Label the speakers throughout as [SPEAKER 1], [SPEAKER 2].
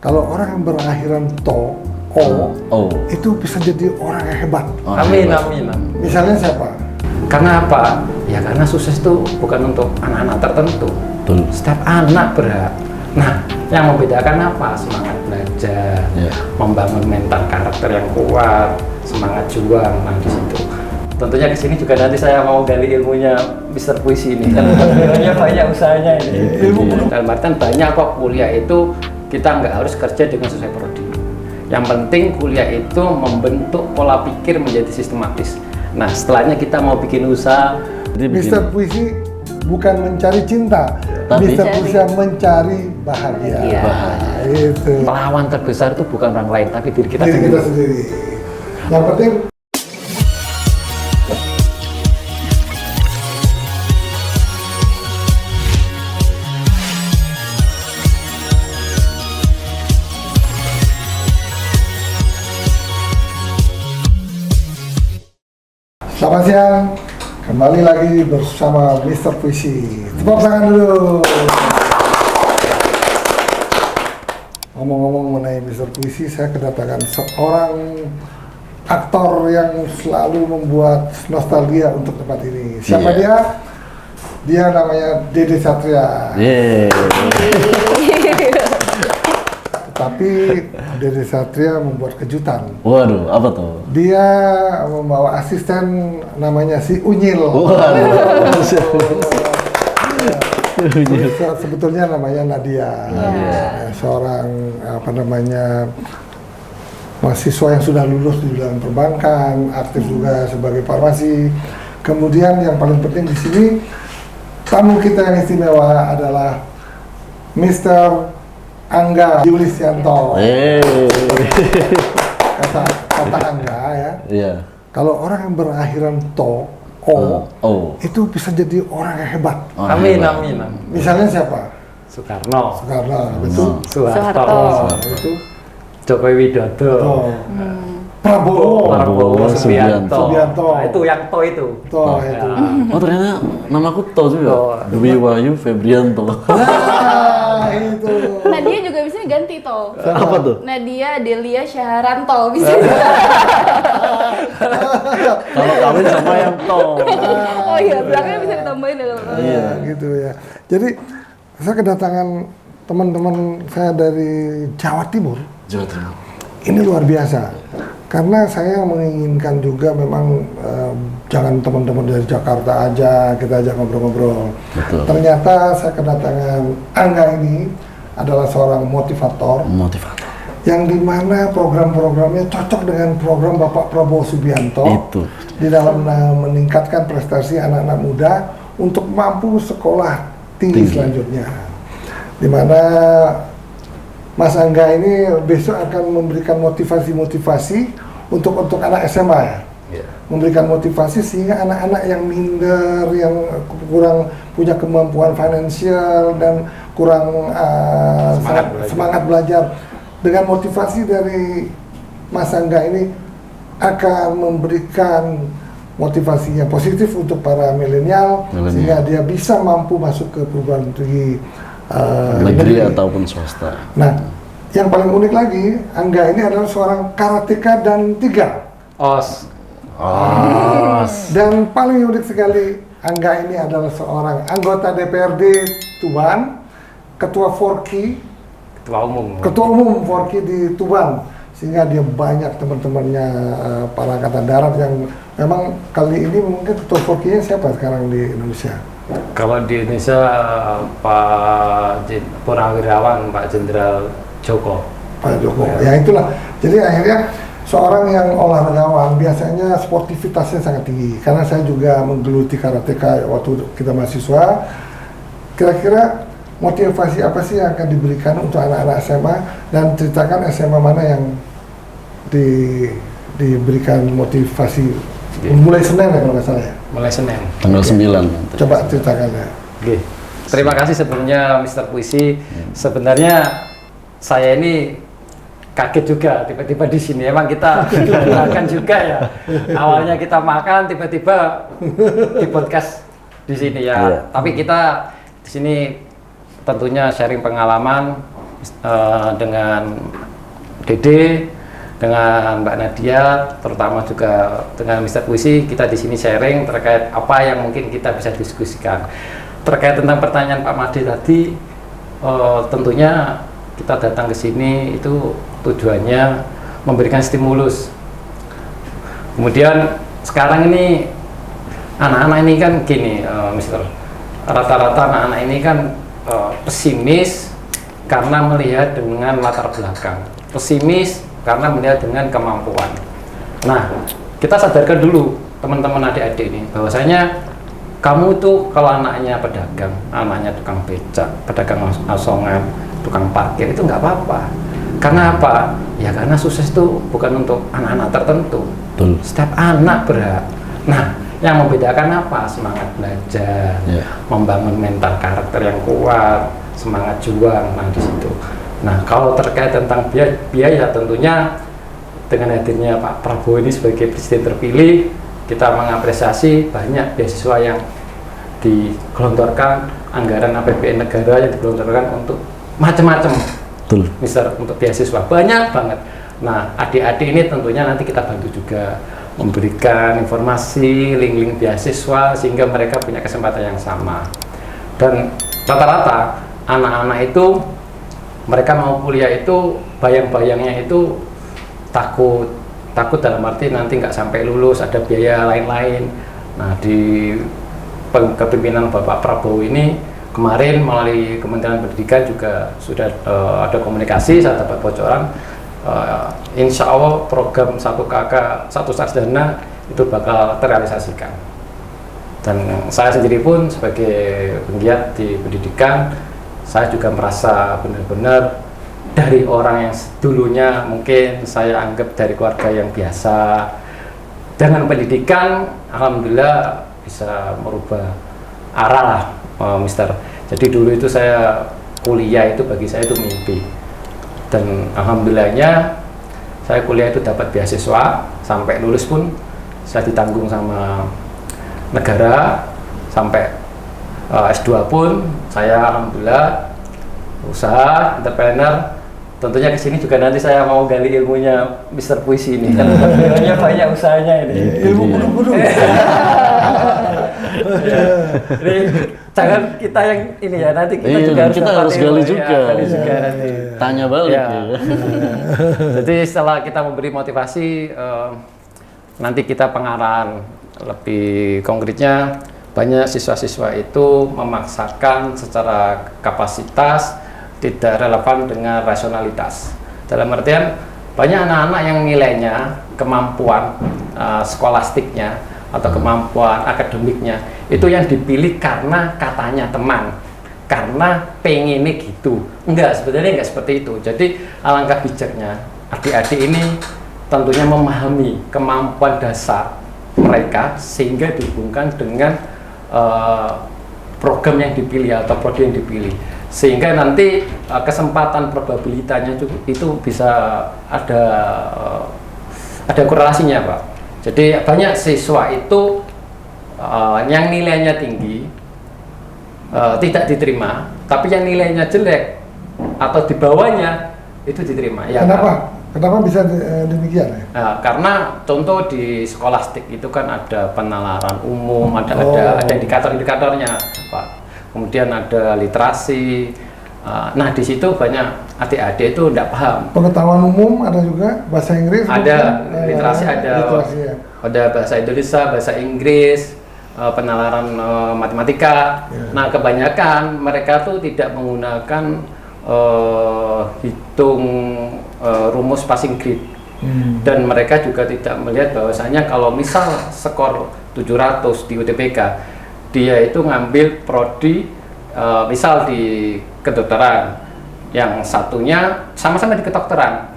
[SPEAKER 1] Kalau orang yang berakhiran itu bisa jadi orang yang hebat.
[SPEAKER 2] Amin, amin, amin.
[SPEAKER 1] Misalnya siapa?
[SPEAKER 2] Karena apa? Ya karena sukses itu bukan untuk anak-anak tertentu.
[SPEAKER 3] Betul.
[SPEAKER 2] Setiap anak berhak. Nah, yang membedakan apa? Semangat belajar, membangun mental karakter yang kuat, semangat juang. Nah, di situ. Tentunya di sini juga nanti saya mau gali ilmunya Mister Puisi ini. Kan banyak usahanya ini. Dalam artian banyak kok kuliah itu kita nggak harus kerja dengan sesuai prodi. Yang penting kuliah itu membentuk pola pikir menjadi sistematis. Nah, setelahnya kita mau bikin usaha.
[SPEAKER 1] Mister Puisi bukan mencari cinta,
[SPEAKER 3] tapi
[SPEAKER 1] Mister Puisi mencari bahagia. Itu.
[SPEAKER 2] Pelawan terbesar itu bukan orang lain, tapi diri kita
[SPEAKER 1] Diri
[SPEAKER 2] sendiri.
[SPEAKER 1] kita sendiri. Yang penting selamat siang, kembali lagi bersama Mister Puisi. Tepuk tangan dulu. Ngomong-ngomong mengenai Mister Puisi, saya kedatangan seorang aktor yang selalu membuat nostalgia untuk tempat ini. Siapa dia? Dia namanya Dede Satria. Tapi Dede Satria membuat kejutan.
[SPEAKER 3] Waduh, apa tuh?
[SPEAKER 1] Dia membawa asisten namanya si Unyil. Sebetulnya namanya Nadia. Seorang mahasiswa yang sudah lulus di bidang perbankan, aktif juga sebagai farmasi. Kemudian yang paling penting di sini tamu kita yang istimewa adalah Mr. Angga Yulistianto. Kata Angga ya.
[SPEAKER 3] Iya.
[SPEAKER 1] Kalau orang yang berakhiran itu bisa jadi orang yang hebat.
[SPEAKER 2] Amin, amin, amin.
[SPEAKER 1] Misalnya siapa?
[SPEAKER 2] Soekarno,
[SPEAKER 1] Betul.
[SPEAKER 2] Soeharto,
[SPEAKER 1] Itu
[SPEAKER 2] Jokowi Widodo,
[SPEAKER 1] Prabowo,
[SPEAKER 2] Subianto.
[SPEAKER 1] Subianto.
[SPEAKER 2] Nah, itu yang itu.
[SPEAKER 1] itu.
[SPEAKER 3] Oh, ternyata namaku To juga. Dwi Wahyu Febrianto.
[SPEAKER 1] Nah, itu.
[SPEAKER 4] Nadia juga bisa ganti To.
[SPEAKER 3] Apa tuh?
[SPEAKER 4] Nadia Delia Syaharanto bisa.
[SPEAKER 3] Kalau kawin sama yang To.
[SPEAKER 4] Oh iya, belakangnya bisa ditambahin ya kalau.
[SPEAKER 1] Iya, gitu ya. Jadi saya kedatangan teman-teman saya dari Jawa Timur.
[SPEAKER 3] Jawa Timur.
[SPEAKER 1] Ini luar biasa. Karena saya menginginkan juga memang jangan teman-teman dari Jakarta aja, kita ajak ngobrol-ngobrol.
[SPEAKER 3] Betul.
[SPEAKER 1] Ternyata saya kedatangan Angga ini adalah seorang motivator yang dimana program-programnya cocok dengan program Bapak Prabowo Subianto
[SPEAKER 3] Itu.
[SPEAKER 1] di dalam meningkatkan prestasi anak-anak muda untuk mampu sekolah tinggi selanjutnya. Dimana Mas Angga ini besok akan memberikan motivasi untuk anak SMA ya. Memberikan motivasi sehingga anak-anak yang minder, yang kurang punya kemampuan finansial dan kurang semangat belajar, dengan motivasi dari Mas Angga ini akan memberikan motivasi yang positif untuk para milenial sehingga dia bisa mampu masuk ke perguruan tinggi
[SPEAKER 3] negeri ataupun swasta.
[SPEAKER 1] Nah, yang paling unik lagi, Angga ini adalah seorang karateka dan tiga. Dan paling unik sekali, Angga ini adalah seorang anggota DPRD Tuban, ketua Forki, ketua umum Forki di Tuban, sehingga dia banyak teman-temannya para angkatan darat yang memang kali ini mungkin ketua Forkinya siapa sekarang di Indonesia?
[SPEAKER 2] Kalau di Indonesia Pak Purnawirawan, Pak Jenderal Joko.
[SPEAKER 1] Pak Joko. Ya itulah. Jadi akhirnya seorang yang olahragawan biasanya sportivitasnya sangat tinggi. Karena saya juga menggeluti karateka waktu kita mahasiswa. Kira-kira motivasi apa sih yang akan diberikan untuk anak-anak SMA, dan ceritakan SMA mana yang diberikan motivasi mulai Senin ya kalau nggak salah ya?
[SPEAKER 2] Mulai Senin.
[SPEAKER 3] Tanggal 9.
[SPEAKER 1] Coba ceritakan ya.
[SPEAKER 2] Oke. Terima kasih sebelumnya Mister Puisi. Sebenarnya saya ini kaget juga tiba-tiba di sini. Emang kita makan juga ya. Awalnya kita makan, tiba-tiba di podcast di sini ya. Tapi kita di sini tentunya sharing pengalaman dengan Dede, dengan Mbak Nadia, terutama juga dengan Mr. Puisi, kita di sini sharing terkait apa yang mungkin kita bisa diskusikan. Terkait tentang pertanyaan Pak Made tadi, tentunya kita datang ke sini itu tujuannya memberikan stimulus. Kemudian sekarang ini anak-anak ini kan gini, Mister, rata-rata anak-anak ini kan pesimis karena melihat dengan latar belakang, pesimis karena melihat dengan kemampuan. Nah, kita sadarkan dulu teman-teman adik-adik ini bahwasanya kamu tuh kalau anaknya pedagang, anaknya tukang becak, pedagang asongan, tukang parkir itu nggak apa-apa. Karena apa? Ya karena sukses itu bukan untuk anak-anak tertentu.
[SPEAKER 3] Betul.
[SPEAKER 2] Setiap anak berhak. Nah, yang membedakan apa? Semangat belajar, membangun mental karakter yang kuat, semangat juang, nah di situ. Nah, kalau terkait tentang biaya tentunya dengan hadirnya Pak Prabowo ini sebagai presiden terpilih, kita mengapresiasi banyak beasiswa yang digelontorkan, anggaran APBN negara yang digelontorkan untuk macam-macam.
[SPEAKER 3] Betul.
[SPEAKER 2] Misal untuk beasiswa banyak banget. Nah, adik-adik ini tentunya nanti kita bantu juga memberikan informasi, link-link beasiswa sehingga mereka punya kesempatan yang sama. Dan rata-rata anak-anak itu mereka mau kuliah itu bayang-bayangnya itu takut dalam arti nanti nggak sampai lulus, ada biaya lain-lain. Nah, di kepemimpinan Bapak Prabowo ini kemarin melalui Kementerian Pendidikan juga sudah ada komunikasi, saya dapat bocoran, insya Allah program 1KK 1 Sarjana itu bakal terrealisasikan. Dan saya sendiri pun sebagai penggiat di pendidikan, saya juga merasa benar-benar dari orang yang dulunya mungkin saya anggap dari keluarga yang biasa, dengan pendidikan alhamdulillah bisa merubah arah lah, Mister. Jadi dulu itu saya kuliah itu bagi saya itu mimpi, dan alhamdulillahnya saya kuliah itu dapat beasiswa sampai lulus pun saya ditanggung sama negara, sampai S2 pun saya alhamdulillah usaha entrepreneur. Tentunya kesini juga nanti saya mau gali ilmunya Mr. Puisi ini, kan beliaunya banyak usahanya ini.
[SPEAKER 1] Ilmu guru-guru.
[SPEAKER 2] Jadi jangan kita yang ini ya, nanti kita juga
[SPEAKER 3] harus gali juga.
[SPEAKER 2] Gali juga nanti.
[SPEAKER 3] Tanya balik.
[SPEAKER 2] Ya. Jadi setelah kita memberi motivasi, nanti kita pengarahan lebih konkretnya. Banyak siswa-siswa itu memaksakan secara kapasitas tidak relevan dengan rasionalitas. Dalam artian banyak anak-anak yang nilainya, kemampuan skolastiknya atau kemampuan akademiknya itu yang dipilih karena katanya teman, karena pengennya gitu. Enggak, sebenarnya enggak seperti itu. Jadi alangkah bijaknya adik-adik ini tentunya memahami kemampuan dasar mereka sehingga dihubungkan dengan program yang dipilih atau prodi yang dipilih, sehingga nanti kesempatan probabilitasnya itu bisa ada korelasinya, Pak. Jadi banyak siswa itu yang nilainya tinggi tidak diterima, tapi yang nilainya jelek atau di bawahnya itu diterima. Ya,
[SPEAKER 1] Kenapa? Kenapa bisa demikian ya?
[SPEAKER 2] Nah, karena contoh di skolastik itu kan ada penalaran umum, ada indikator-indikatornya, Pak. Kemudian ada literasi. Nah, di situ banyak adik-adik itu tidak paham.
[SPEAKER 1] Pengetahuan umum ada juga, bahasa Inggris.
[SPEAKER 2] Ada literasi,
[SPEAKER 1] literasi, ya.
[SPEAKER 2] ada bahasa Indonesia, bahasa Inggris, penalaran matematika.
[SPEAKER 1] Ya.
[SPEAKER 2] Nah, kebanyakan mereka tuh tidak menggunakan hitung rumus passing grade, dan mereka juga tidak melihat bahwasanya kalau misal skor 700 di UTBK, dia itu ngambil prodi misal di kedokteran, yang satunya sama-sama di kedokteran,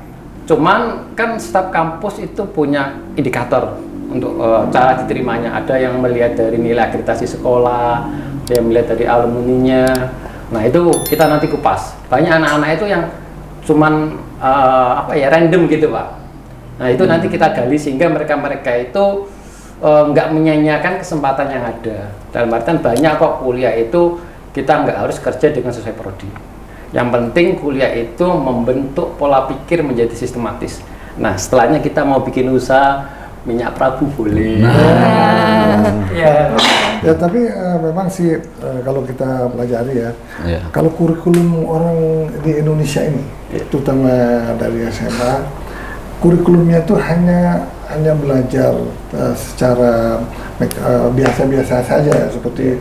[SPEAKER 2] cuman kan setiap kampus itu punya indikator untuk cara diterimanya. Ada yang melihat dari nilai akreditasi sekolah, ada yang melihat dari alumninya. Nah, itu kita nanti kupas. Banyak anak-anak itu yang cuman random gitu, Pak. Nah, itu nanti kita gali sehingga mereka itu nggak menyanyiakan kesempatan yang ada. Dalam artian banyak kok kuliah itu kita nggak harus kerja dengan sesuai prodi. Yang penting kuliah itu membentuk pola pikir menjadi sistematis. Nah, setelahnya kita mau bikin usaha minyak Prabu boleh. Ya.
[SPEAKER 1] Ya tapi memang sih kalau kita pelajari ya,
[SPEAKER 3] Iya.
[SPEAKER 1] kalau kurikulum orang di Indonesia ini, terutama dari SMA, kurikulumnya itu hanya belajar secara biasa-biasa saja seperti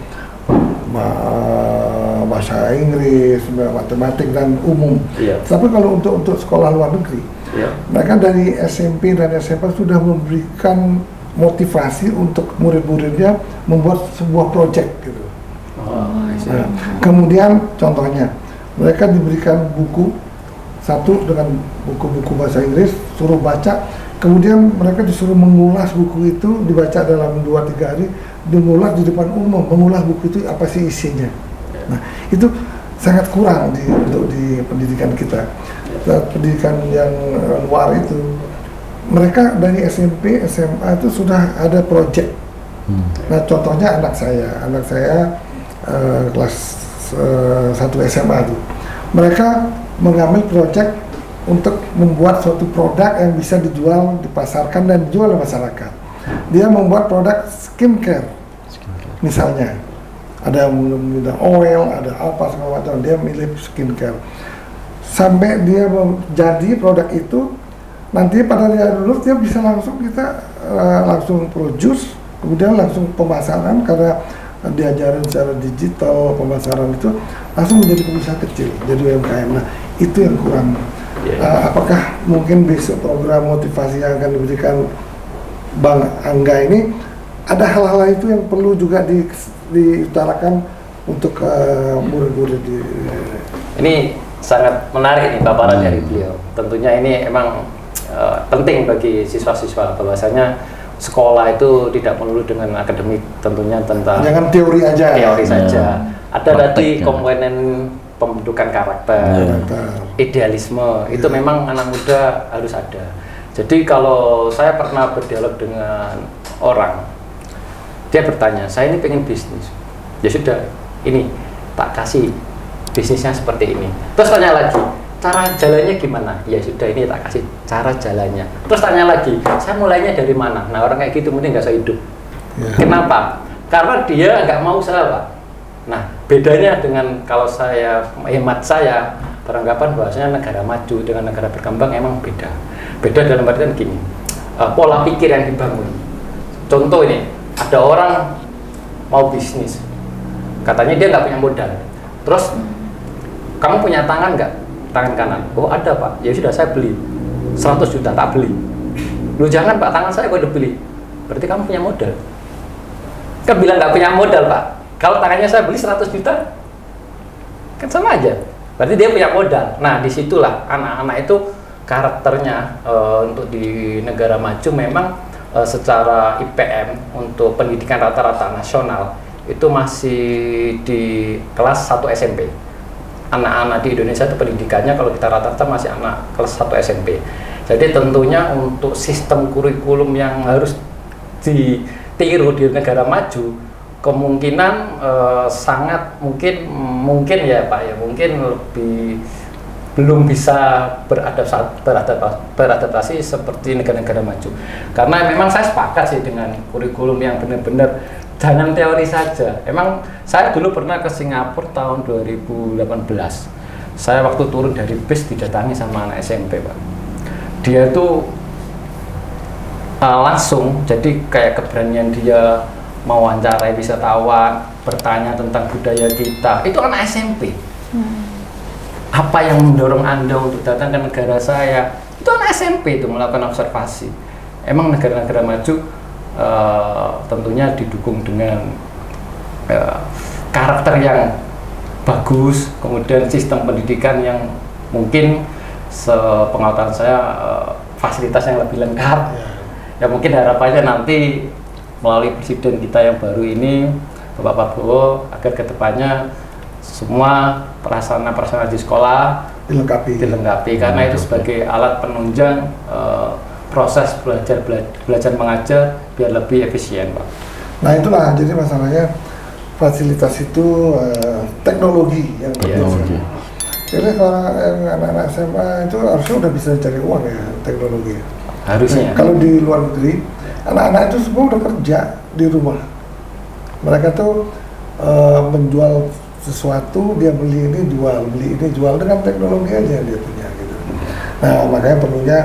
[SPEAKER 1] bahasa Inggris, matematik dan umum.
[SPEAKER 2] Iya.
[SPEAKER 1] Tapi kalau untuk sekolah luar negeri,
[SPEAKER 2] Iya.
[SPEAKER 1] mereka dari SMP dan SMA sudah memberikan motivasi untuk murid-muridnya membuat sebuah proyek gitu. Nah, kemudian contohnya mereka diberikan buku satu dengan buku-buku bahasa Inggris, suruh baca, kemudian mereka disuruh mengulas buku itu, dibaca dalam 2-3 hari, mengulas di depan umum, mengulas buku itu apa sih isinya. Nah, itu sangat kurang untuk di pendidikan kita. Pendidikan yang luar itu, mereka dari SMP, SMA itu sudah ada proyek. Nah, contohnya anak saya kelas 1 SMA itu, mereka mengambil proyek untuk membuat suatu produk yang bisa dijual, dipasarkan dan dijual oleh masyarakat. Dia membuat produk skincare, misalnya ada minyak oil, ada apa segala macam, dia milih skincare. Sampai dia jadi produk itu, nanti pada dia lulus dia bisa langsung langsung produce, kemudian langsung pemasaran karena diajarin secara digital pemasaran itu langsung menjadi pengusaha kecil, jadi UMKM. Nah, itu yang kurang. Apakah mungkin besok program motivasi yang akan diberikan Bang Angga ini ada hal-hal itu yang perlu juga diutarakan untuk murid-murid di
[SPEAKER 2] Ini sangat menarik nih paparan dari beliau. Tentunya ini emang penting bagi siswa-siswa bahwasanya sekolah itu tidak melulu dengan akademik, tentunya tentang
[SPEAKER 1] jangan teori aja.
[SPEAKER 2] Teori saja. Ada tadi
[SPEAKER 3] Prakteknya.
[SPEAKER 2] komponen pembentukan karakter, idealisme, itu memang anak muda harus ada. Jadi kalau saya pernah berdialog dengan orang, dia bertanya, saya ini pengen bisnis. Ya sudah, ini tak kasih bisnisnya seperti ini. Terus tanya lagi, cara jalannya gimana? Ya sudah, ini tak kasih cara jalannya. Terus tanya lagi, saya mulainya dari mana? Nah, orang kayak gitu mungkin nggak bisa hidup.
[SPEAKER 1] Ya.
[SPEAKER 2] Kenapa? Karena dia nggak mau usaha, Pak. Nah, bedanya dengan kalau hemat saya beranggapan bahwasanya negara maju dengan negara berkembang emang beda. Beda dalam artian gini, pola pikir yang dibangun. Contoh ini, ada orang mau bisnis, katanya dia nggak punya modal. Terus, kamu punya tangan nggak? Tangan kanan? Oh ada Pak, ya sudah saya beli 100 juta, tak beli. Lu jangan Pak, tangan saya gue udah beli. Berarti kamu punya modal. Kan bilang nggak punya modal Pak. Kalau tangannya saya beli 100 juta, kan sama aja. Berarti dia punya modal. Nah, disitulah anak-anak itu karakternya untuk di negara maju memang secara IPM untuk pendidikan rata-rata nasional itu masih di kelas 1 SMP. Anak-anak di Indonesia itu pendidikannya kalau kita rata-rata masih anak kelas 1 SMP. Jadi tentunya untuk sistem kurikulum yang harus ditiru di negara maju kemungkinan sangat mungkin ya Pak ya, mungkin belum bisa beradaptasi seperti negara-negara maju. Karena memang saya sepakat sih dengan kurikulum yang benar-benar jangan teori saja. Emang saya dulu pernah ke Singapura tahun 2018. Saya waktu turun dari bis didatangi sama anak SMP Pak. Dia tuh langsung, jadi kayak keberanian dia mewawancarai wisatawan, bertanya tentang budaya kita. Itu anak SMP. Apa yang mendorong Anda untuk datang ke negara saya? Itu anak SMP itu melakukan observasi. Emang negara-negara maju tentunya didukung dengan karakter yang bagus, kemudian sistem pendidikan yang mungkin sepengetahuan saya fasilitas yang lebih lengkap. Ya mungkin harapannya nanti melalui presiden kita yang baru ini, Bapak Prabowo, agar kedepannya semua prasarana di sekolah dilengkapi karena itu sebagai alat penunjang proses belajar mengajar biar lebih efisien, Pak.
[SPEAKER 1] Nah itulah jadi masalahnya fasilitas itu teknologi yang penting. Jadi kalau anak-anak SMA itu harusnya udah bisa cari uang ya teknologi.
[SPEAKER 2] Harusnya.
[SPEAKER 1] Kalau di luar negeri, anak-anak itu semua udah kerja di rumah. Mereka tuh menjual sesuatu, dia beli ini jual dengan teknologi aja dia punya gitu. Nah makanya perlunya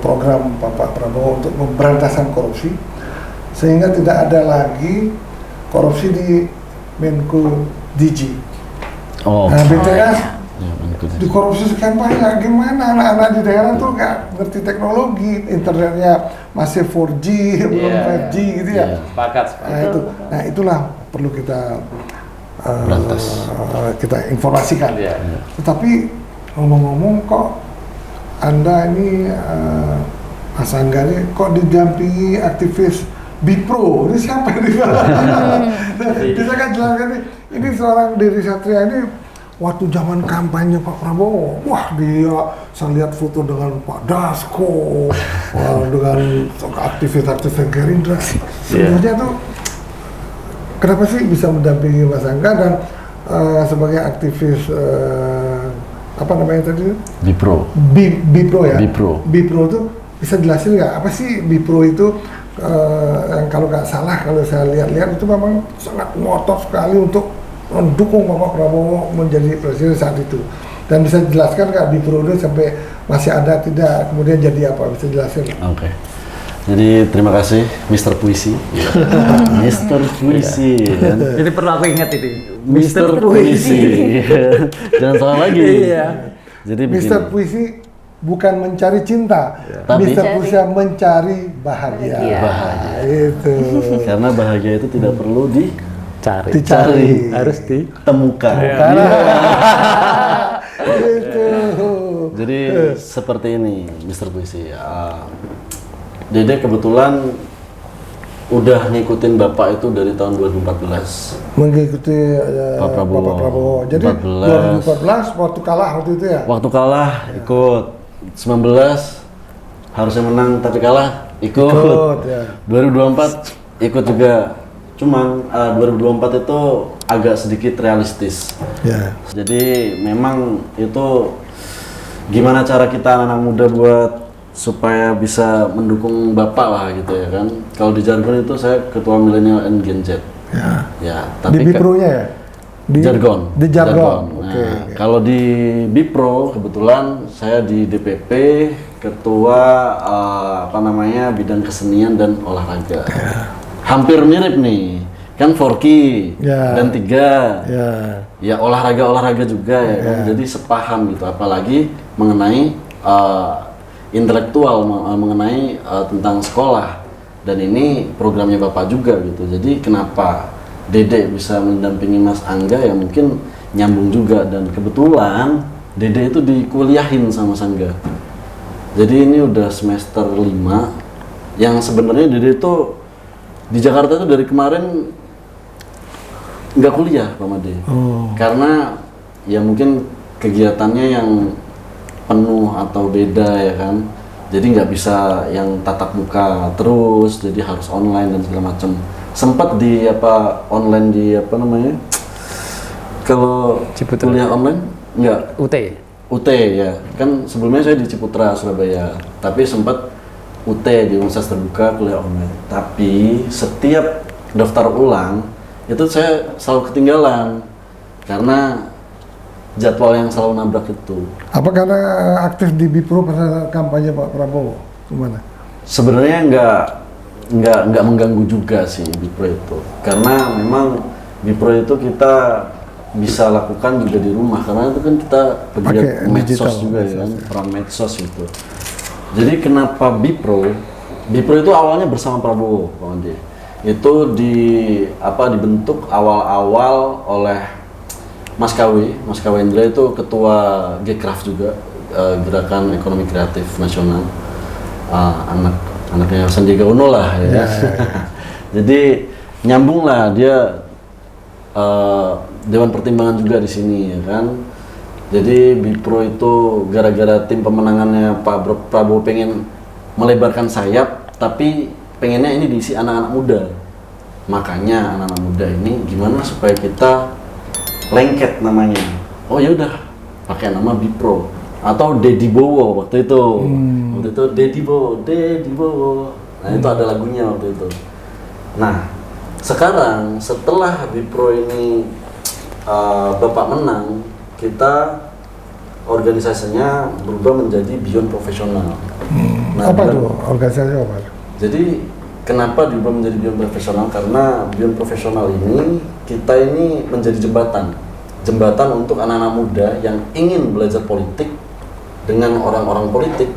[SPEAKER 1] program Bapak Prabowo untuk pemberantasan korupsi, sehingga tidak ada lagi korupsi di Menko Digi.
[SPEAKER 3] Oh.
[SPEAKER 1] Nah BTS
[SPEAKER 3] Ya, mengikuti.
[SPEAKER 1] dikorupsi sekian banyak, gimana anak-anak di daerah tuh nggak ngerti teknologi, internetnya masih 4G, belum 5G gitu ya.
[SPEAKER 3] Iya.
[SPEAKER 2] Sepakat.
[SPEAKER 1] Nah itulah perlu kita
[SPEAKER 3] Berantas.
[SPEAKER 1] kita informasikan.
[SPEAKER 2] Iya.
[SPEAKER 1] Tetapi ngomong-ngomong kok Anda ini Mas Angga ini kok didampingi aktivis Bipro, ini siapa ini? Bisa kan jelaskan ini seorang Diri Satria ini waktu zaman kampanye Pak Prabowo, wah dia saya lihat foto dengan Pak Dasko, dengan aktivis-aktivis Gerindra. Sebenarnya tuh kenapa sih bisa mendampingi Mas Angga dan sebagai aktivis apa namanya tadi?
[SPEAKER 3] Bipro.
[SPEAKER 1] Bipro ya?
[SPEAKER 3] Bipro.
[SPEAKER 1] Bipro itu bisa jelasin nggak apa sih Bipro itu? Yang kalau nggak salah, kalau saya lihat-lihat itu memang sangat ngotot sekali untuk mendukung Bapak Prabowo menjadi presiden saat itu. Dan bisa dijelaskan nggak Bipro itu sampai masih ada tidak, kemudian jadi apa, bisa jelasin?
[SPEAKER 3] Oke. Jadi terima kasih Mr. Puisi. Mr. Puisi. Kan?
[SPEAKER 2] Ini perlu aku ingat itu.
[SPEAKER 3] Mr. Puisi. Jangan salah lagi.
[SPEAKER 2] Iya.
[SPEAKER 3] Jadi begini.
[SPEAKER 1] Mr. Puisi bukan mencari cinta,
[SPEAKER 3] Tapi-
[SPEAKER 1] Mr. Puisi mencari bahagia.
[SPEAKER 3] Bahagia.
[SPEAKER 1] Itu.
[SPEAKER 3] Karena bahagia itu tidak perlu dicari,
[SPEAKER 1] Dicari.
[SPEAKER 2] Harus di.
[SPEAKER 3] temukan.
[SPEAKER 1] Karena itu.
[SPEAKER 3] Jadi seperti ini, Mr. Puisi. Dede kebetulan udah ngikutin Bapak itu dari tahun 2014.
[SPEAKER 1] Mengikuti
[SPEAKER 3] Pak Prabowo.
[SPEAKER 1] Bapak Prabowo. Jadi 2014 waktu kalah waktu itu ya.
[SPEAKER 3] Waktu kalah ikut, 19 harusnya menang tapi kalah ikut.
[SPEAKER 1] Ikut, ya.
[SPEAKER 3] 2024 ikut juga. Cuman 2024 itu agak sedikit realistis.
[SPEAKER 1] Ya.
[SPEAKER 3] Jadi memang itu gimana cara kita anak-anak muda buat supaya bisa mendukung Bapak lah gitu ya kan. Kalau di jargon itu saya ketua milenial and Gen Z.
[SPEAKER 1] Ya.
[SPEAKER 3] Ya,
[SPEAKER 1] Di Bipro-nya ya?
[SPEAKER 3] jargon.
[SPEAKER 1] Di jargon.
[SPEAKER 3] Nah,
[SPEAKER 1] Oke.
[SPEAKER 3] kalau di Bipro kebetulan saya di DPP ketua apa namanya bidang kesenian dan olahraga. Hampir mirip nih. Kan Forky
[SPEAKER 1] Ya.
[SPEAKER 3] dan 3.
[SPEAKER 1] Ya.
[SPEAKER 3] Ya olahraga juga ya kan. Jadi sepaham gitu apalagi mengenai intelektual mengenai tentang sekolah. Dan ini programnya Bapak juga gitu. Jadi kenapa Dede bisa mendampingi Mas Angga ya mungkin nyambung juga dan kebetulan Dede itu dikuliahin sama Mas Angga. Jadi ini udah semester 5 yang sebenarnya Dede itu di Jakarta itu dari kemarin nggak kuliah Pak Made. Karena ya mungkin kegiatannya yang penuh atau beda ya kan. Jadi nggak bisa yang tatap muka terus, jadi harus online dan segala macam. Sempat di online di apa namanya? Kalau
[SPEAKER 2] Ciputra.
[SPEAKER 3] kuliah online nggak
[SPEAKER 2] UT.
[SPEAKER 3] UT ya. Kan sebelumnya saya di Ciputra Surabaya, tapi sempat UT di Universitas Terbuka kuliah online. Tapi setiap daftar ulang itu saya selalu ketinggalan karena jadwal yang selalu nabrak itu.
[SPEAKER 1] Apa karena aktif di Bipro pada kampanye Pak Prabowo? Gimana?
[SPEAKER 3] Sebenarnya nggak mengganggu juga sih Bipro itu, karena memang Bipro itu kita bisa lakukan juga di rumah karena itu kan kita pegiat
[SPEAKER 1] Pakai
[SPEAKER 3] medsos
[SPEAKER 1] digital,
[SPEAKER 3] juga ya
[SPEAKER 1] medsos.
[SPEAKER 3] kan, peran medsos gitu. Jadi kenapa Bipro? Bipro itu awalnya bersama Prabowo, Pak Andi. Itu dibentuk awal-awal oleh Mas Kawendra itu ketua Gcraft juga, Gerakan Ekonomi Kreatif Nasional, anaknya Sandiaga Uno lah ya. Jadi nyambung lah dia Dewan Pertimbangan juga di sini ya kan. Jadi Bipro itu gara-gara tim pemenangannya Pak Prabowo pengen melebarkan sayap, tapi pengennya ini diisi anak-anak muda. Makanya anak-anak muda ini gimana supaya kita lengket namanya, oh ya udah pakai nama Bipro atau Dedi Bowo waktu itu. Waktu itu Dedi Bowo. Nah, itu ada lagunya waktu itu. Nah, sekarang setelah Bipro ini Bapak menang, kita organisasinya berubah menjadi Beyond Profesional. Nah,
[SPEAKER 1] apa tuh organisasi apa?
[SPEAKER 3] jadi kenapa diubah menjadi Beyond Profesional? Karena Beyond Profesional ini kita ini menjadi jembatan untuk anak-anak muda yang ingin belajar politik dengan orang-orang politik.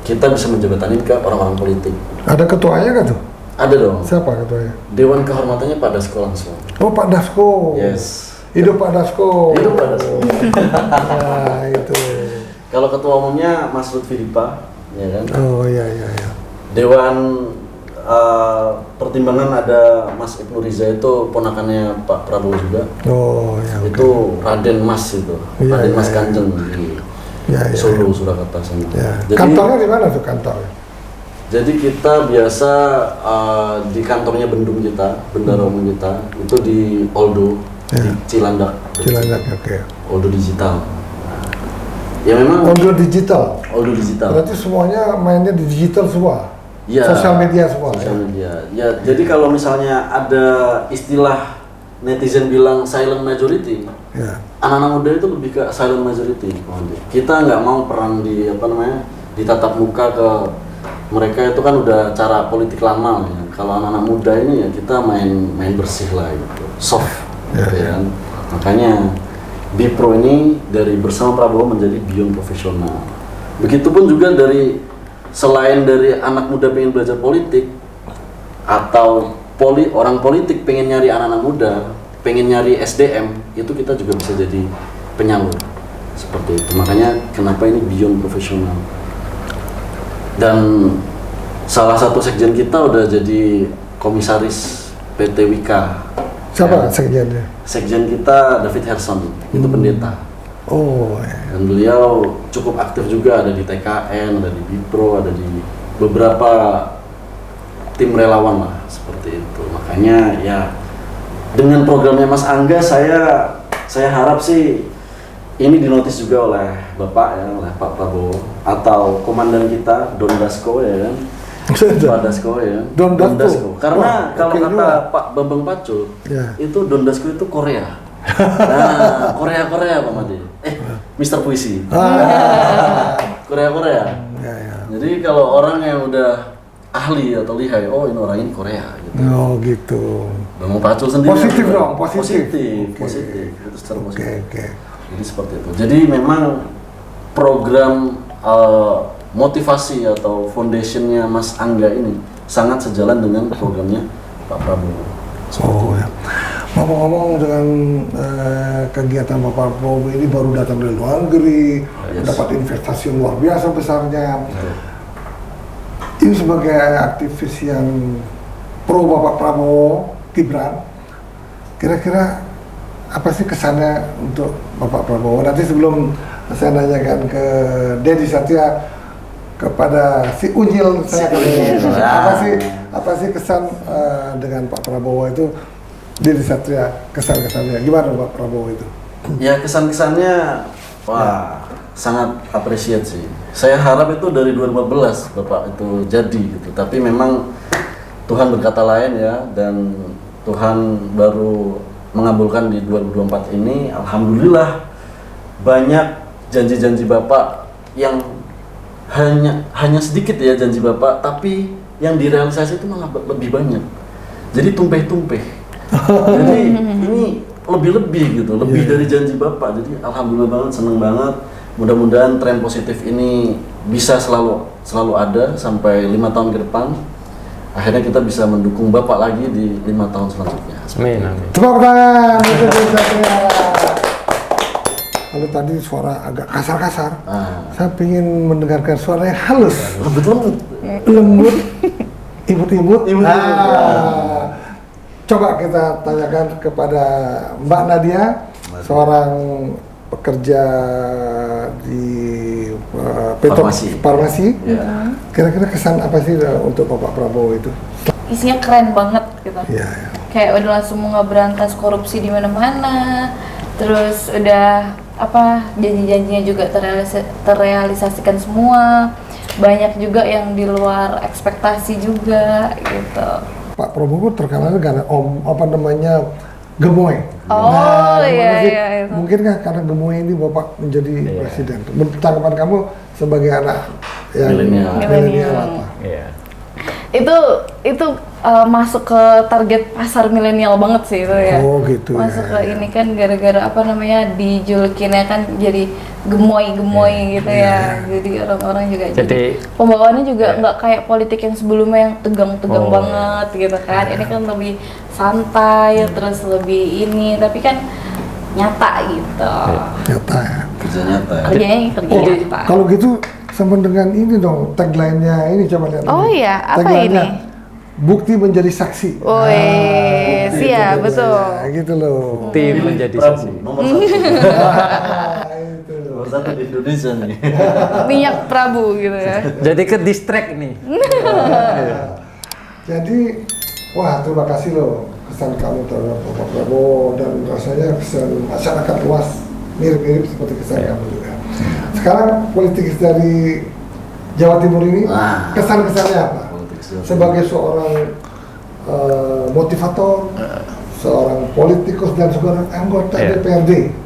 [SPEAKER 3] Kita bisa menjembatanin ke orang-orang politik.
[SPEAKER 1] Ada ketuanya kan tuh?
[SPEAKER 3] Ada dong.
[SPEAKER 1] Siapa ketuanya?
[SPEAKER 3] Dewan kehormatannya Pak Dasko langsung.
[SPEAKER 1] Oh, Pak Dasko.
[SPEAKER 3] Yes.
[SPEAKER 1] Hidup Pak Dasko.
[SPEAKER 3] Itu Pak Dasko.
[SPEAKER 1] Nah, itu.
[SPEAKER 3] Kalau ketua umumnya Mas Lutfi Dipa, ya kan?
[SPEAKER 1] Oh, iya.
[SPEAKER 3] Dewan pertimbangan ada Mas Ibnu Riza, itu ponakannya Pak Prabowo juga.
[SPEAKER 1] Oh, ya.
[SPEAKER 3] Itu Raden Mas itu,
[SPEAKER 1] Iya,
[SPEAKER 3] Raden
[SPEAKER 1] iya,
[SPEAKER 3] Mas
[SPEAKER 1] iya.
[SPEAKER 3] Kanjeng di
[SPEAKER 1] Ya,
[SPEAKER 3] Solo, Surakarta sana.
[SPEAKER 1] Ya.
[SPEAKER 3] Jadi,
[SPEAKER 1] Kantornya di mana tuh kantornya?
[SPEAKER 3] jadi kita biasa di kantornya Bendung kita, Bendara Umum kita, itu di Oldo,
[SPEAKER 1] Ya.
[SPEAKER 3] di Cilandak.
[SPEAKER 1] Cilandak, oke.
[SPEAKER 3] Oldo Digital. Ya memang
[SPEAKER 1] Audio digital.
[SPEAKER 3] Oldo Digital.
[SPEAKER 1] Berarti semuanya mainnya di digital semua.
[SPEAKER 3] Ya,
[SPEAKER 1] Sosial media semua.
[SPEAKER 3] Sosial media. Ya, jadi kalau misalnya ada istilah netizen bilang silent majority,
[SPEAKER 1] Ya.
[SPEAKER 3] anak-anak muda itu lebih ke silent majority. Kita nggak mau perang di ditatap muka ke mereka, itu kan udah cara politik lama ya. Kalau anak-anak muda ini ya kita main bersih lah gitu, soft, gitu ya. Makanya Bipro ini dari bersama Prabowo menjadi Beyond Profesional. Begitupun juga selain dari anak muda pengen belajar politik atau orang politik pengen nyari anak-anak muda, pengen nyari SDM, itu kita juga bisa jadi penyalur seperti itu. Makanya kenapa ini Beyond Profesional. Dan salah satu sekjen kita udah jadi komisaris PT Wika.
[SPEAKER 1] Siapa sekjennya?
[SPEAKER 3] Sekjen kita David Herson, itu pendeta.
[SPEAKER 1] Oh, ya.
[SPEAKER 3] Dan beliau cukup aktif juga, ada di TKN, ada di Bipro, ada di beberapa tim relawan lah, seperti itu. Makanya ya dengan programnya Mas Angga, saya harap sih ini dinotis juga oleh Bapak ya, oleh Pak Prabowo atau komandan kita Don Dasko ya kan. Pak Dasko ya.
[SPEAKER 1] Don Dasko.
[SPEAKER 3] Karena
[SPEAKER 1] Wah,
[SPEAKER 3] kalau
[SPEAKER 1] oke
[SPEAKER 3] kata
[SPEAKER 1] juga.
[SPEAKER 3] Pak Bambang Pacul,
[SPEAKER 1] Ya.
[SPEAKER 3] itu Don Dasko itu Korea. Nah, Korea Pak Madi. Mister Puisi. Korea.
[SPEAKER 1] Ya.
[SPEAKER 3] Jadi kalau orang yang udah ahli atau lihai, oh ini orang ini Korea gitu.
[SPEAKER 1] Oh, gitu.
[SPEAKER 3] Bambang Pacul sendiri
[SPEAKER 1] Positif
[SPEAKER 3] juga.
[SPEAKER 1] dong, positif.
[SPEAKER 3] Positif. Itu secara positif.
[SPEAKER 1] Oke.
[SPEAKER 3] Jadi seperti itu. Jadi memang program motivasi atau foundationnya Mas Angga ini sangat sejalan dengan programnya Pak Prabowo.
[SPEAKER 1] Oh, ya. Ngomong-ngomong dengan kegiatan Bapak Prabowo ini baru datang dari luar negeri,
[SPEAKER 3] Yes.
[SPEAKER 1] dapat investasi luar biasa besarnya. Ini sebagai aktivis yang pro Bapak Prabowo, Gibran, kira-kira apa sih kesannya untuk Bapak Prabowo? Nanti sebelum saya nanyakan ke Dedi Satria, kepada si Unyil, saya akan nanya, apa sih kesan dengan Pak Prabowo itu? Dedi Satria, kesan-kesannya gimana Pak Prabowo itu?
[SPEAKER 3] Ya kesan-kesannya, wah sangat apresiat sih. Saya harap itu dari 2015 Bapak itu jadi gitu. Tapi memang Tuhan berkata lain ya, dan Tuhan baru mengabulkan di 2024 ini. Alhamdulillah banyak janji-janji Bapak yang hanya sedikit ya janji Bapak, tapi yang direalisasi itu malah lebih banyak. Jadi tumpeh-tumpeh. Jadi ini lebih-lebih gitu, lebih dari janji Bapak. Jadi alhamdulillah banget, seneng banget. Mudah-mudahan tren positif ini bisa selalu ada sampai 5 tahun ke depan. Akhirnya kita bisa mendukung Bapak lagi di 5 tahun selanjutnya.
[SPEAKER 2] Amin.
[SPEAKER 1] Tepuk tangan untuk Dedi Satria. Kalau tadi suara agak kasar-kasar, saya ingin mendengarkan suara yang halus, lembut, imut-imut. Coba kita tanyakan kepada Mbak Nadia, seorang pekerja di farmasi.
[SPEAKER 3] Ya.
[SPEAKER 1] Kira-kira kesan apa sih untuk Bapak Prabowo itu?
[SPEAKER 4] Isinya keren banget gitu.
[SPEAKER 1] Iya.
[SPEAKER 4] Kayak udah langsung ngeberantas korupsi di mana-mana. Terus udah janji-janjinya juga terrealisasikan semua. Banyak juga yang di luar ekspektasi juga gitu.
[SPEAKER 1] Pak Prabowo terkenal karena gemoy.
[SPEAKER 4] Oh,
[SPEAKER 1] gimana
[SPEAKER 4] iya,
[SPEAKER 1] sih?
[SPEAKER 4] iya, itu.
[SPEAKER 1] Mungkinkah karena gemoy ini Bapak menjadi presiden? Menurut tanggapan kamu sebagai anak yang milenial apa?
[SPEAKER 2] Iya.
[SPEAKER 4] Itu masuk ke target pasar milenial banget sih itu ya.
[SPEAKER 1] Oh gitu
[SPEAKER 4] Masuk
[SPEAKER 1] ya.
[SPEAKER 4] ke ini kan gara-gara dijulukinnya kan jadi gemoy gitu ya. Jadi orang-orang juga jadi pembawaannya juga nggak kayak politik yang sebelumnya yang tegang-tegang banget gitu kan. Ini kan lebih santai terus lebih ini, tapi kan nyata gitu.
[SPEAKER 1] Nyata ya.
[SPEAKER 3] Kerja nyata ya.
[SPEAKER 4] Kerjanya kerja nyata.
[SPEAKER 1] Kalau gitu sama dengan ini dong, tagline-nya ini coba lihat.
[SPEAKER 4] Oh
[SPEAKER 1] ini.
[SPEAKER 4] iya, apa
[SPEAKER 1] Tagline-nya,
[SPEAKER 4] ini?
[SPEAKER 1] Bukti menjadi saksi.
[SPEAKER 4] Siap, betul.
[SPEAKER 1] Ya, gitu loh.
[SPEAKER 2] Tim menjadi
[SPEAKER 3] Prabu,
[SPEAKER 2] saksi.
[SPEAKER 3] nomor 1.
[SPEAKER 1] Itu.
[SPEAKER 3] Nomor 1 di Indonesia nih.
[SPEAKER 4] Minyak Prabu gitu ya.
[SPEAKER 2] Jadi ke distract nih.
[SPEAKER 1] Jadi, wah terima kasih loh kesan kamu terhadap Bapak Prabowo dan rasanya kesan masyarakat luas mirip-mirip seperti kesan kamu juga. Sekarang politikus dari Jawa Timur ini kesan-kesannya apa? Sebagai seorang motivator, seorang politikus dan seorang anggota DPRD,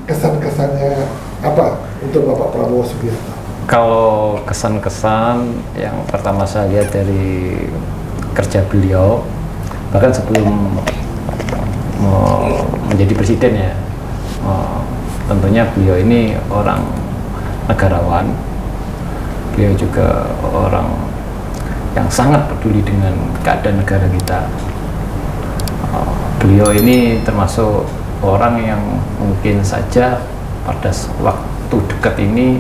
[SPEAKER 1] kesan-kesannya apa untuk Bapak Prabowo Subianto?
[SPEAKER 2] Kalau kesan-kesan yang pertama saya lihat dari kerja beliau, bahkan sebelum menjadi presiden ya, tentunya beliau ini orang negarawan, beliau juga orang yang sangat peduli dengan keadaan negara kita. Beliau ini termasuk orang yang mungkin saja pada waktu dekat ini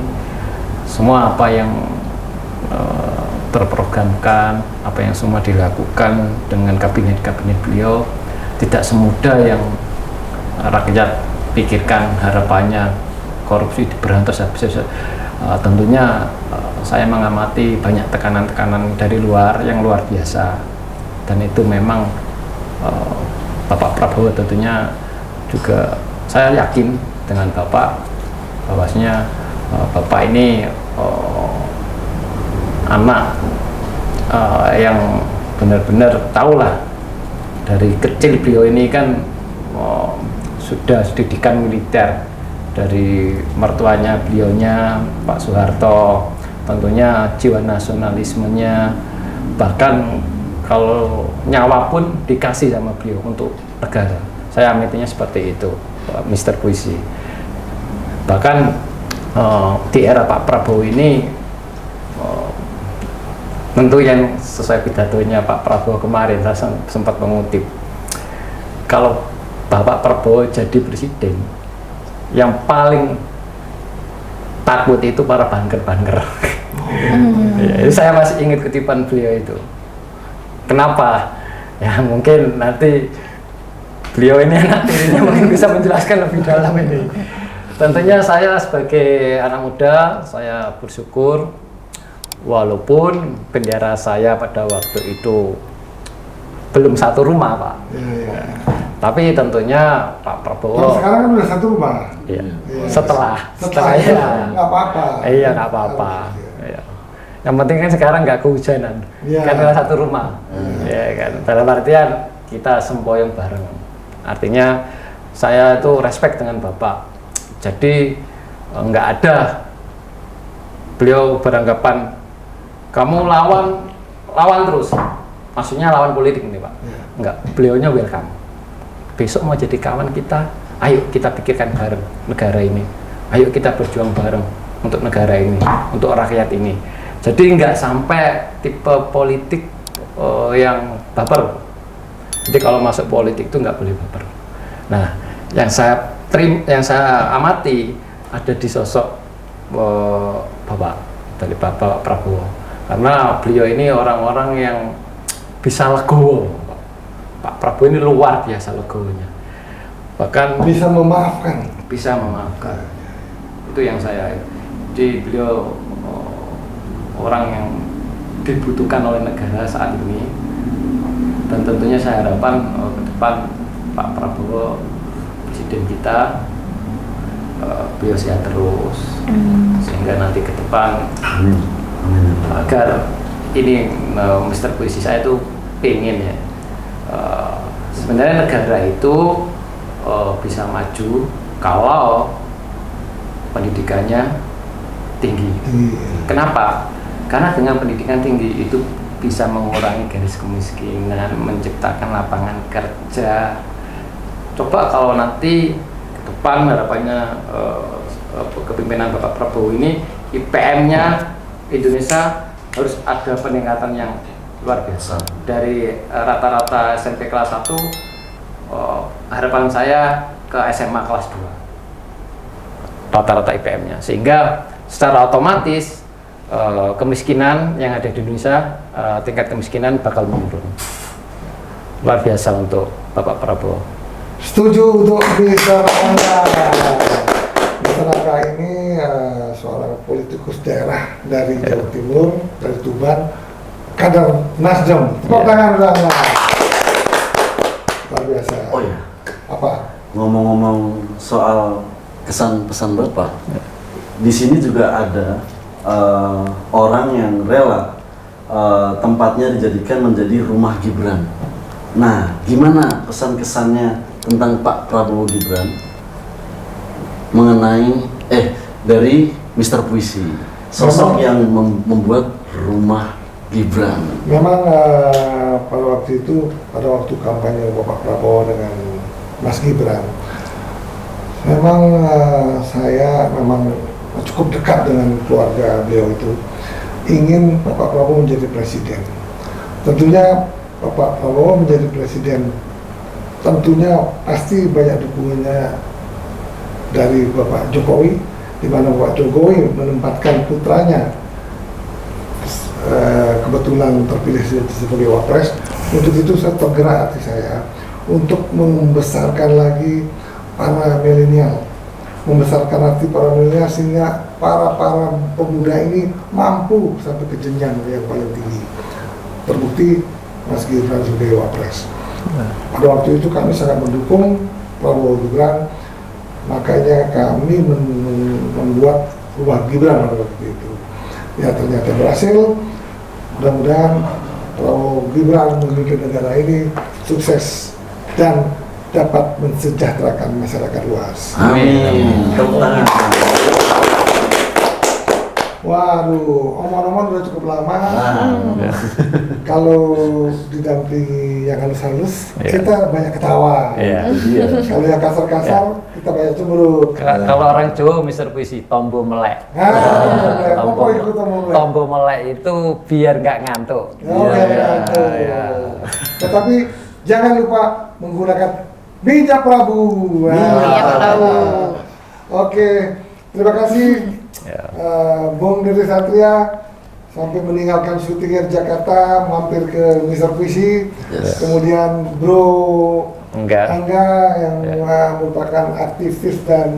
[SPEAKER 2] semua apa yang terprogramkan, apa yang semua dilakukan dengan kabinet-kabinet beliau tidak semudah yang rakyat pikirkan. Harapannya korupsi diberantas habis. Tentunya saya mengamati banyak tekanan-tekanan dari luar yang luar biasa, dan itu memang Bapak Prabowo tentunya juga saya yakin dengan Bapak bahwasanya Bapak ini anak yang benar-benar tahulah dari kecil. Beliau ini kan sudah pendidikan militer dari mertuanya beliaunya Pak Soeharto, tentunya jiwa nasionalismenya, bahkan kalau nyawa pun dikasih sama beliau untuk negara. Saya amatinya seperti itu, Mr. Puisi. Bahkan di era Pak Prabowo ini, tentu yang sesuai pidatonya Pak Prabowo kemarin, saya sempat mengutip, kalau Bapak Prabowo jadi presiden, yang paling takut itu para banker-banker. Ya, saya masih ingat kutipan beliau itu. Kenapa? Ya mungkin nanti beliau ini anak tirinya mungkin bisa menjelaskan lebih dalam ini. Tentunya saya sebagai anak muda, saya bersyukur walaupun bendera saya pada waktu itu belum satu rumah, Pak. Tapi tentunya Pak Prabowo.
[SPEAKER 1] Kalau sekarang kan udah satu rumah.
[SPEAKER 2] Iya.
[SPEAKER 1] Iya.
[SPEAKER 2] Setelah
[SPEAKER 1] itu
[SPEAKER 2] ya.
[SPEAKER 1] nggak apa-apa.
[SPEAKER 2] Iya, nggak apa-apa. Iya. Yang penting kan sekarang nggak kehujanan, karena satu rumah. Ya kan. Dalam artian kita semboyong bareng. Artinya saya itu respect dengan Bapak. Jadi nggak ada beliau beranggapan kamu lawan terus. Maksudnya lawan politik nih Pak. Enggak, beliaunya welcome. Besok mau jadi kawan kita, ayo kita pikirkan bareng negara ini. Ayo kita berjuang bareng untuk negara ini, untuk rakyat ini. Jadi nggak sampai tipe politik yang baper. Jadi kalau masuk politik itu nggak boleh baper. Nah, yang saya amati ada di sosok dari Bapak Prabowo. Karena beliau ini orang-orang yang bisa legowo. Pak Prabowo ini luar biasa legowonya. Bahkan
[SPEAKER 1] Bisa memaafkan.
[SPEAKER 2] Itu yang saya. Jadi beliau orang yang dibutuhkan oleh negara saat ini. Dan tentunya saya harapkan ke depan Pak Prabowo presiden kita beliau sehat terus, sehingga nanti ke depan agar ini Mister Puisi saya itu pengen ya, sebenarnya negara itu bisa maju kalau pendidikannya tinggi. Kenapa? Karena dengan pendidikan tinggi itu bisa mengurangi garis kemiskinan, menciptakan lapangan kerja. Coba kalau nanti ke depan harapannya kepemimpinan Bapak Prabowo ini IPM-nya Indonesia harus ada peningkatan yang luar biasa. Dari rata-rata SMP kelas 1, harapan saya ke SMA kelas 2 rata-rata IPM-nya, sehingga secara otomatis kemiskinan yang ada di Indonesia, tingkat kemiskinan bakal menurun. Luar biasa untuk Bapak Prabowo.
[SPEAKER 1] Setuju untuk Mister Angga. Mister Angga ini seorang politikus daerah dari Jawa Timur, dari Tuban, kader Nasdem. Tepuk tangan untuk Angga. Luar biasa.
[SPEAKER 3] Oh ya.
[SPEAKER 1] Apa?
[SPEAKER 3] Ngomong-ngomong soal kesan pesan Bapak, di sini juga ada orang yang rela tempatnya dijadikan menjadi rumah Gibran. Nah, gimana pesan-kesannya tentang Pak Prabowo Gibran mengenai dari Mister Puisi, sosok yang membuat rumah Gibran?
[SPEAKER 1] Memang pada waktu itu, pada waktu kampanye Bapak Prabowo dengan Mas Gibran, memang saya memang cukup dekat dengan keluarga beliau itu, ingin Bapak Prabowo menjadi presiden. Tentunya Bapak Prabowo menjadi presiden, tentunya pasti banyak dukungannya dari Bapak Jokowi, di mana Bapak Jokowi menempatkan putranya kebetulan terpilih sebagai wapres. Untuk itu saya tergerak hati saya untuk membesarkan lagi para milenial, membesarkan hati para milenial sehingga para pemuda ini mampu sampai ke jenjang yang paling tinggi. Terbukti Mas Gibran sebagai wapres. Pada waktu itu kami sangat mendukung Prabowo Gibran, makanya kami membuat rumah Gibran pada waktu itu. Ya, ternyata berhasil. Mudah-mudahan Prabowo Gibran memimpin negara ini sukses dan dapat mensejahterakan masyarakat luas.
[SPEAKER 3] Amin. Tepuk tangan.
[SPEAKER 1] Waduh, omong-omong udah cukup lama. Kalau didampingi yang halus-halus, kita banyak ketawa. Kalau yang kasar-kasar, kita banyak cemberut.
[SPEAKER 2] Kalau orang Jawa, Mister Puisi, tombo melek. Tombo melek itu biar nggak ngantuk.
[SPEAKER 1] Tetapi jangan lupa menggunakan bijak Prabu. Oke, terima kasih Bung Dede Satria sampai meninggalkan syutingnya di Jakarta, mampir ke Mister Puisi. Kemudian Bro Angga yang merupakan aktivis dan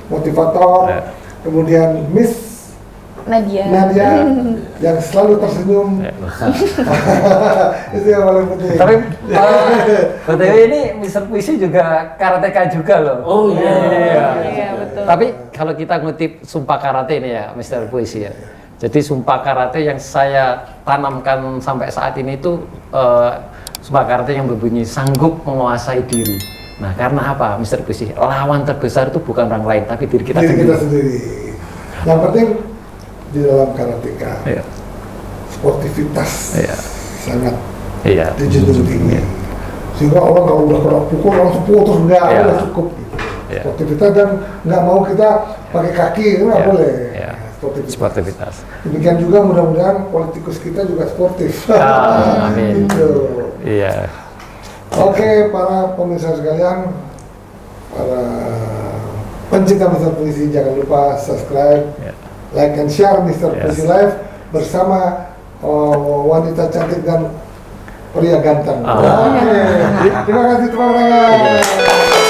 [SPEAKER 1] motivator. Kemudian Miss Nadia yang selalu tersenyum. Itu yang paling penting.
[SPEAKER 2] Tapi BTW ini Mister Puisi juga karateka juga loh.
[SPEAKER 3] Oh iya.
[SPEAKER 4] Betul.
[SPEAKER 2] Tapi kalau kita ngutip Sumpah Karate ini ya Mister Puisi ya. Jadi Sumpah Karate yang saya tanamkan sampai saat ini itu Sumpah Karate yang berbunyi sanggup menguasai diri. Nah, karena apa Mister Puisi? Lawan terbesar itu bukan orang lain tapi diri kita sendiri.
[SPEAKER 1] Yang penting di dalam karateka, sportivitas sangat dijunjung tinggi. Sehingga orang kalau udah kena pukul langsung putus, enggak, udah cukup. Sportivitas dan nggak mau kita pakai kaki, nggak boleh.
[SPEAKER 2] Sportivitas.
[SPEAKER 1] Demikian juga mudah-mudahan politikus kita juga sportif.
[SPEAKER 2] Amin.
[SPEAKER 1] Gitu.
[SPEAKER 2] Iya.
[SPEAKER 1] Oke, para pemirsa sekalian, para pencinta Mister Puisi, jangan lupa subscribe, like and share Mister Puisi Live bersama wanita cantik dan pria ganteng. Terima kasih teman-teman.